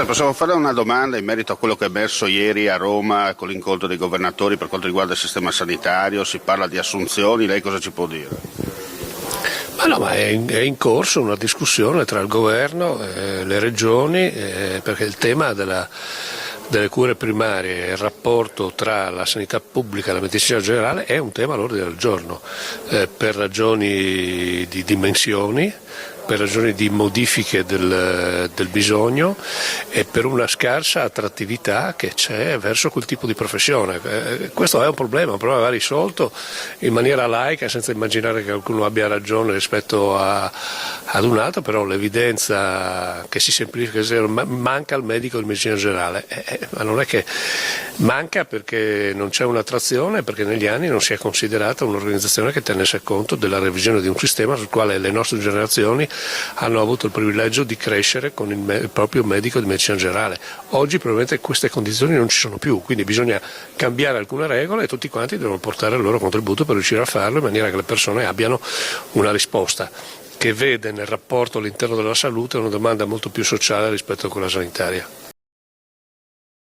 Dottore, possiamo fare una domanda in merito a quello che è emerso ieri a Roma con l'incontro dei governatori per quanto riguarda il sistema sanitario? Si parla di assunzioni, lei cosa ci può dire? Ma è in corso una discussione tra il governo e le regioni, perché il tema delle cure primarie e il rapporto tra la sanità pubblica e la medicina generale è un tema all'ordine del giorno, per ragioni di dimensioni, per ragioni di modifiche del bisogno e per una scarsa attrattività che c'è verso quel tipo di professione. Questo è un problema che va risolto in maniera laica, senza immaginare che qualcuno abbia ragione rispetto ad un altro, però l'evidenza che si semplifica, manca il medico di medicina generale, ma non è che manca perché non c'è un'attrazione, perché negli anni non si è considerata un'organizzazione che tenesse conto della revisione di un sistema sul quale le nostre generazioni hanno avuto il privilegio di crescere con il proprio medico di medicina generale. Oggi probabilmente queste condizioni non ci sono più, quindi bisogna cambiare alcune regole e tutti quanti devono portare il loro contributo per riuscire a farlo in maniera che le persone abbiano una risposta che vede nel rapporto all'interno della salute una domanda molto più sociale rispetto a quella sanitaria.